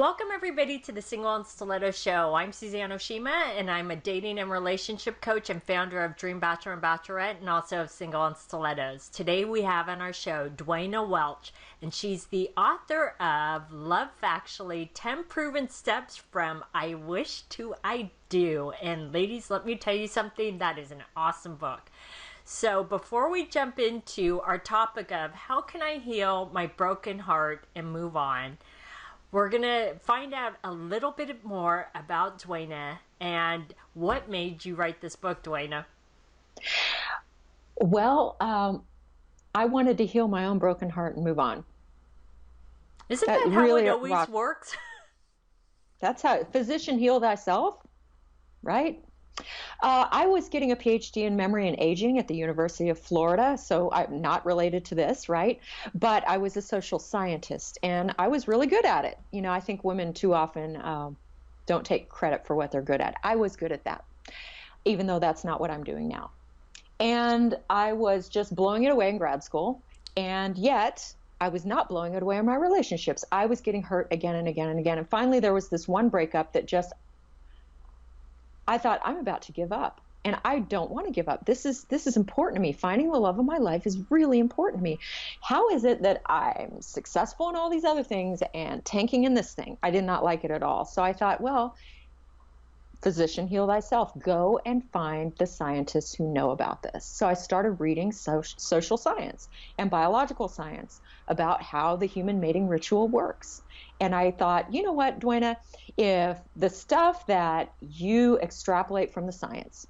Welcome everybody to the Single and Stiletto Show. I'm Suzanne Oshima and I'm a dating and relationship coach and founder of Dream Bachelor and Bachelorette and also of Single and Stilettos. Today we have on our show Dwayna Welch, and she's the author of Love Factually, 10 Proven Steps from I Wish to I Do. And ladies, let me tell you something, that is an awesome book. So before we jump into our topic of how can I heal my broken heart and move on, we're going to find out a little bit more about Dwayna and what made you write this book, Dwayna. Well, I wanted to heal my own broken heart and move on. Isn't that how really it always works? That's how physician heal thyself, right? I was getting a PhD in memory and aging at the University of Florida, so I'm not related to this, right? But I was a social scientist, and I was really good at it. You know, I think women too often don't take credit for what they're good at. I was good at that, even though that's not what I'm doing now. And I was just blowing it away in grad school, and yet I was not blowing it away in my relationships. I was getting hurt again and again and again. And finally, there was this one breakup that just I thought, I'm about to give up, and I don't want to give up. This is important to me. Finding the love of my life is really important to me. How is it that I'm successful in all these other things and tanking in this thing? I did not like it at all. So I thought, well, physician, heal thyself. Go and find the scientists who know about this. So I started reading social science and biological science about how the human mating ritual works. And I thought, you know what, Dwayna, if the stuff that you extrapolate from the science,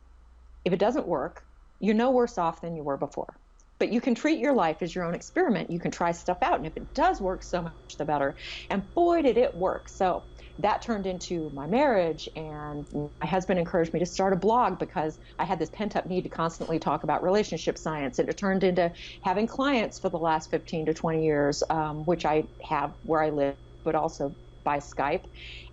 if it doesn't work, you're no worse off than you were before. But you can treat your life as your own experiment. You can try stuff out. And if it does work, so much the better. And boy, did it work. So that turned into my marriage. And my husband encouraged me to start a blog because I had this pent up need to constantly talk about relationship science. And it turned into having clients for the last 15 to 20 years, which I have where I live, but also by Skype.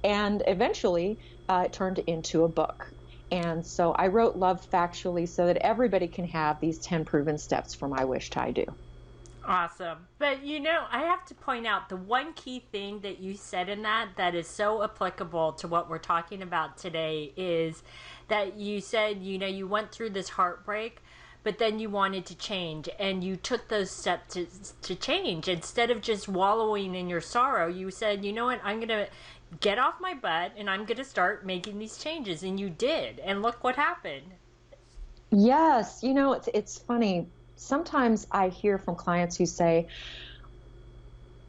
And eventually it turned into a book. And so I wrote Love Factually so that everybody can have these 10 proven steps from I Wish to I Do. Awesome. But you know, I have to point out the one key thing that you said in that is so applicable to what we're talking about today is that you said, you know, you went through this heartbreak, but then you wanted to change, and you took those steps to change. Instead of just wallowing in your sorrow, you said, you know what, I'm going to get off my butt and I'm going to start making these changes. And you did. And look what happened. Yes. You know, it's funny. Sometimes I hear from clients who say,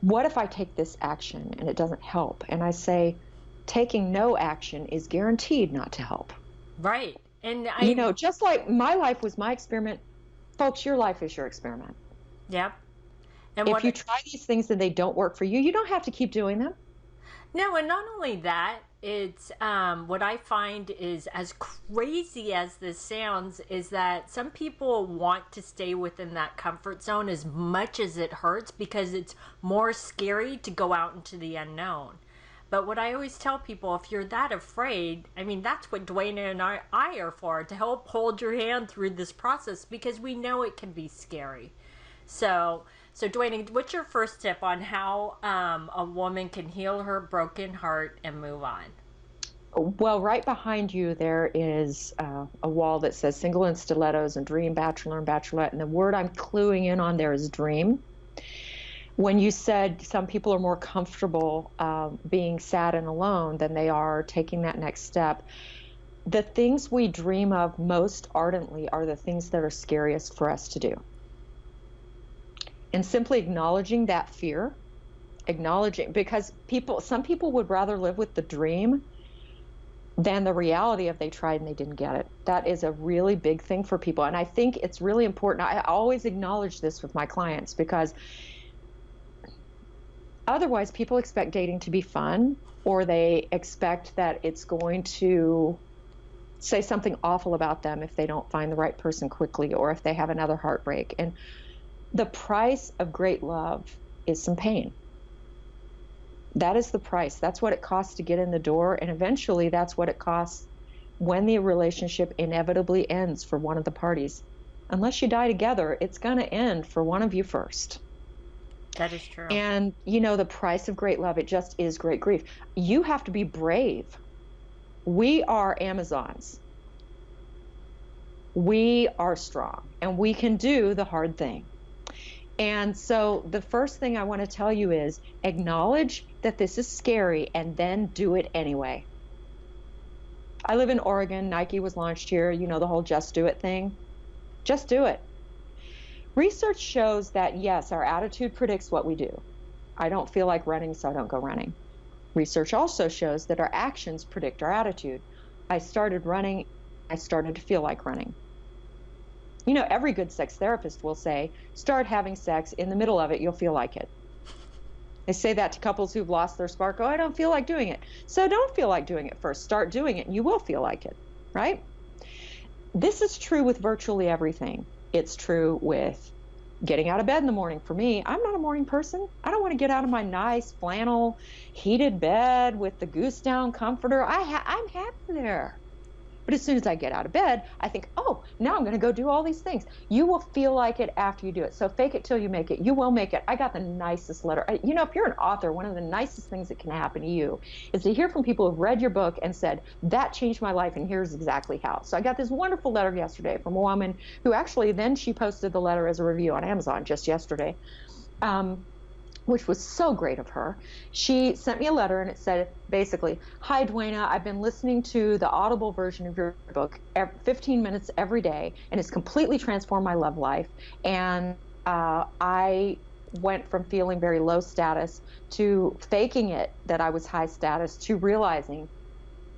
what if I take this action and it doesn't help? And I say, taking no action is guaranteed not to help. Right. And you know, just like my life was my experiment, folks, your life is your experiment. Yep. And if you try these things and they don't work for you, you don't have to keep doing them. No, and not only that, it's what I find is, as crazy as this sounds, is that some people want to stay within that comfort zone as much as it hurts because it's more scary to go out into the unknown. But what I always tell people, if you're that afraid, I mean, that's what Dwayna and I are for, to help hold your hand through this process, because we know it can be scary. So Dwayna, what's your first tip on how a woman can heal her broken heart and move on? Well, right behind you there is a wall that says Single and Stilettos and Dream Bachelor and Bachelorette, and the word I'm cluing in on there is dream. When you said some people are more comfortable being sad and alone than they are taking that next step, the things we dream of most ardently are the things that are scariest for us to do. And simply acknowledging that fear, because some people would rather live with the dream than the reality of they tried and they didn't get it. That is a really big thing for people. And I think it's really important. I always acknowledge this with my clients, because otherwise people expect dating to be fun, or they expect that it's going to say something awful about them if they don't find the right person quickly, or if they have another heartbreak. And the price of great love is some pain. That is the price. That's what it costs to get in the door. And eventually that's what it costs when the relationship inevitably ends for one of the parties. Unless you die together, it's going to end for one of you first. That is true. And, the price of great love, it just is great grief. You have to be brave. We are Amazons. We are strong, and we can do the hard thing. And so the first thing I want to tell you is acknowledge that this is scary and then do it anyway. I live in Oregon. Nike was launched here. The whole just do it thing. Just do it. Research shows that, yes, our attitude predicts what we do. I don't feel like running, so I don't go running. Research also shows that our actions predict our attitude. I started running. I started to feel like running. Every good sex therapist will say, start having sex. In the middle of it, you'll feel like it. They say that to couples who've lost their spark. Oh, I don't feel like doing it. So don't feel like doing it first. Start doing it, and you will feel like it, right? This is true with virtually everything. It's true with getting out of bed in the morning. For me, I'm not a morning person. I don't want to get out of my nice flannel heated bed with the goose down comforter. I'm happy there. But as soon as I get out of bed, I think, oh, now I'm going to go do all these things. You will feel like it after you do it. So fake it till you make it. You will make it. I got the nicest letter. If you're an author, one of the nicest things that can happen to you is to hear from people who've read your book and said, that changed my life, and here's exactly how. So I got this wonderful letter yesterday from a woman who actually then she posted the letter as a review on Amazon just yesterday. Which was so great of her. She sent me a letter, and it said basically, hi, Dwayna, I've been listening to the Audible version of your book 15 minutes every day, and it's completely transformed my love life. And I went from feeling very low status to faking it that I was high status to realizing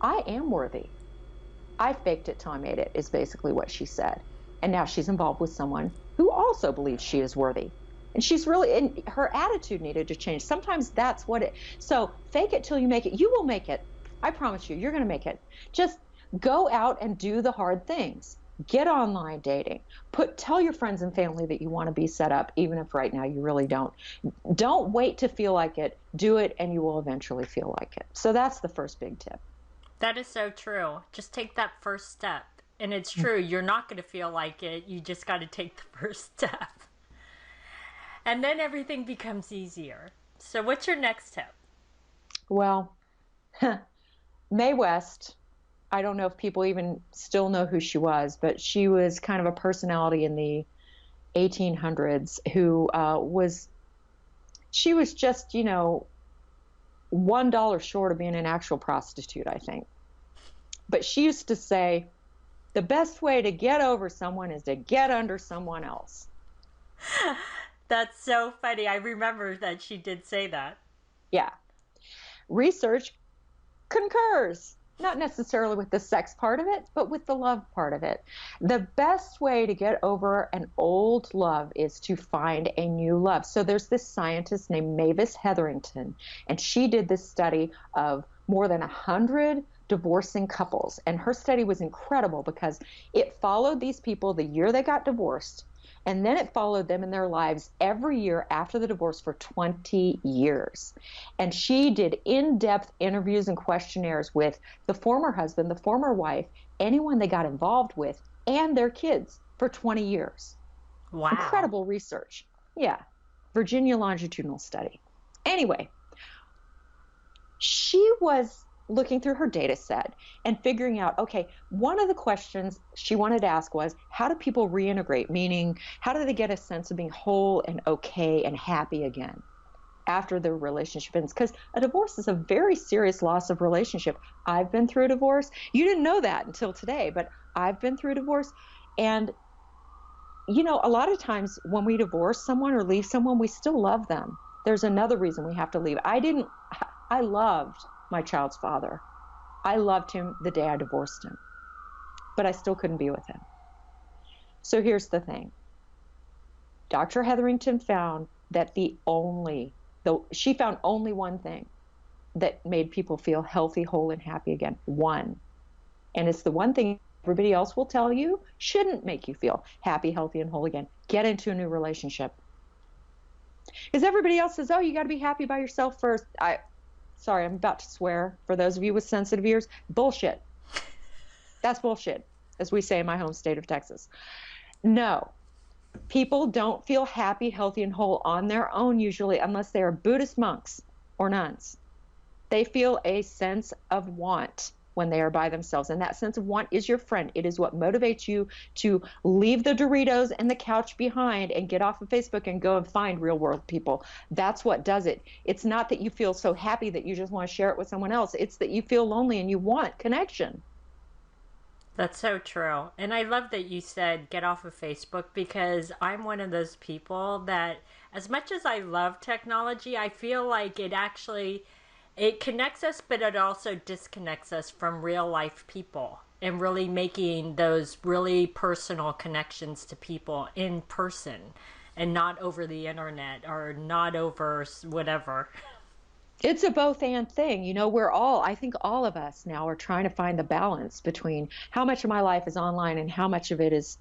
I am worthy. I faked it till I made it, is basically what she said. And now she's involved with someone who also believes she is worthy. And and her attitude needed to change. Sometimes that's so fake it till you make it. You will make it. I promise you, you're going to make it. Just go out and do the hard things. Get online dating. Tell your friends and family that you want to be set up, even if right now you really don't. Don't wait to feel like it. Do it, and you will eventually feel like it. So that's the first big tip. That is so true. Just take that first step. And it's true. You're not going to feel like it. You just got to take the first step. And then everything becomes easier. So what's your next tip? Well, Mae West, I don't know if people even still know who she was, but she was kind of a personality in the 1800s who she was just, $1 short of being an actual prostitute, I think. But she used to say, the best way to get over someone is to get under someone else. That's so funny. I remember that she did say that. Yeah. Research concurs, not necessarily with the sex part of it, but with the love part of it. The best way to get over an old love is to find a new love. So there's this scientist named Mavis Hetherington, and she did this study of more than 100 divorcing couples. And her study was incredible because it followed these people the year they got divorced. And then it followed them in their lives every year after the divorce for 20 years. And she did in-depth interviews and questionnaires with the former husband, the former wife, anyone they got involved with, and their kids for 20 years. Wow. Incredible research. Yeah. Virginia longitudinal study. Anyway, she was looking through her data set and figuring out, okay, one of the questions she wanted to ask was, how do people reintegrate? Meaning, how do they get a sense of being whole and okay and happy again after their relationship ends? Because a divorce is a very serious loss of relationship. I've been through a divorce. You didn't know that until today, but I've been through a divorce. And, a lot of times when we divorce someone or leave someone, we still love them. There's another reason we have to leave. I loved my child's father. I loved him the day I divorced him, but I still couldn't be with him. So here's the thing. Dr. Hetherington found that she found only one thing that made people feel healthy, whole, and happy again. One. And it's the one thing everybody else will tell you shouldn't make you feel happy, healthy, and whole again. Get into a new relationship. Because everybody else says, oh, you got to be happy by yourself first. Sorry, I'm about to swear. For those of you with sensitive ears, bullshit. That's bullshit, as we say in my home state of Texas. No. People don't feel happy, healthy, and whole on their own usually unless they are Buddhist monks or nuns. They feel a sense of want when they are by themselves. And that sense of want is your friend. It is what motivates you to leave the Doritos and the couch behind and get off of Facebook and go and find real world people. That's what does it. It's not that you feel so happy that you just want to share it with someone else. It's that you feel lonely and you want connection. That's so true. And I love that you said get off of Facebook, because I'm one of those people that, as much as I love technology, I feel like it connects us, but it also disconnects us from real life people and really making those really personal connections to people in person and not over the internet or not over whatever. It's a both and thing. I think all of us now are trying to find the balance between how much of my life is online and how much of it is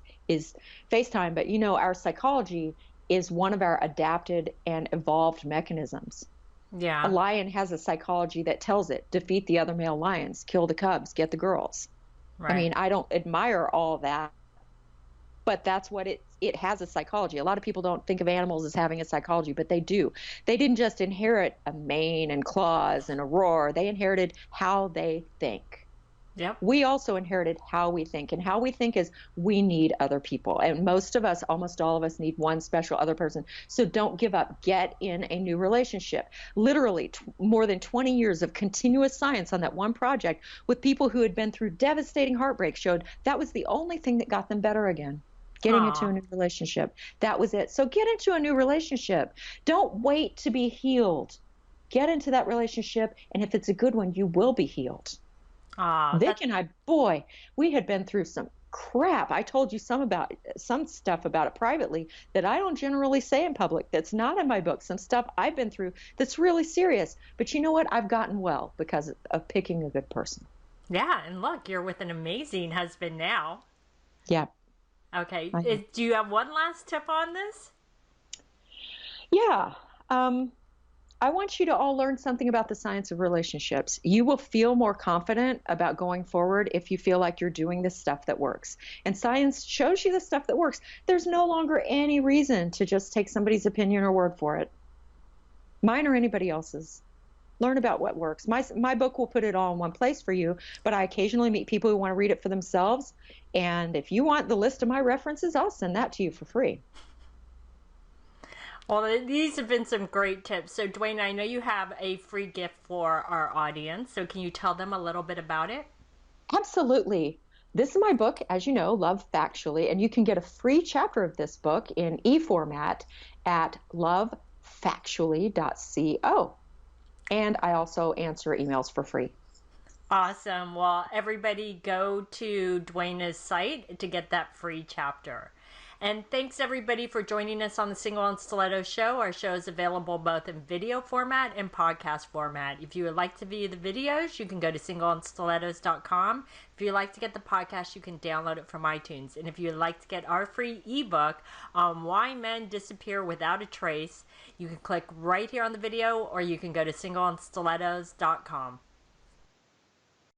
FaceTime. But our psychology is one of our adapted and evolved mechanisms. A Yeah, lion has a psychology that tells it defeat the other male lions, kill the cubs, get the girls. I right. mean, I don't admire all that, but that's what it has a psychology. A lot of people don't think of animals as having a psychology, but they do. They didn't just inherit a mane and claws and a roar. They inherited how they think. Yep. We also inherited how we think, and how we think is we need other people. And most of us, almost all of us, need one special other person. So don't give up. Get in a new relationship. Literally more than 20 years of continuous science on that one project with people who had been through devastating heartbreak showed that was the only thing that got them better again. Getting into Aw. a new relationship. That was it. So get into a new relationship. Don't wait to be healed. Get into that relationship, and if it's a good one, you will be healed. Aw, Vic and I, boy, we had been through some crap. I told you some stuff about it privately that I don't generally say in public. That's not in my book. Some stuff I've been through that's really serious. But you know what? I've gotten well because of picking a good person. yeah, and look, you're with an amazing husband now. Yeah. Okay, I, do you have one last tip on this? yeah. I want you to all learn something about the science of relationships. You will feel more confident about going forward if you feel like you're doing the stuff that works. And science shows you the stuff that works. There's no longer any reason to just take somebody's opinion or word for it, mine or anybody else's. Learn about what works. My book will put it all in one place for you, but I occasionally meet people who want to read it for themselves. And if you want the list of my references, I'll send that to you for free. Well, these have been some great tips. So, Dwayne, I know you have a free gift for our audience. So, can you tell them a little bit about it? Absolutely. This is my book, as you know, Love Factually, and you can get a free chapter of this book in e-format at lovefactually.co. And I also answer emails for free. Awesome. Well, everybody go to Dwayne's site to get that free chapter. And thanks everybody for joining us on the Single and Stiletto Show. Our show is available both in video format and podcast format. If you would like to view the videos, you can go to singleandstilettos.com. If you'd like to get the podcast, you can download it from iTunes. And if you'd like to get our free ebook on why men disappear without a trace, you can click right here on the video, or you can go to singleandstilettos.com.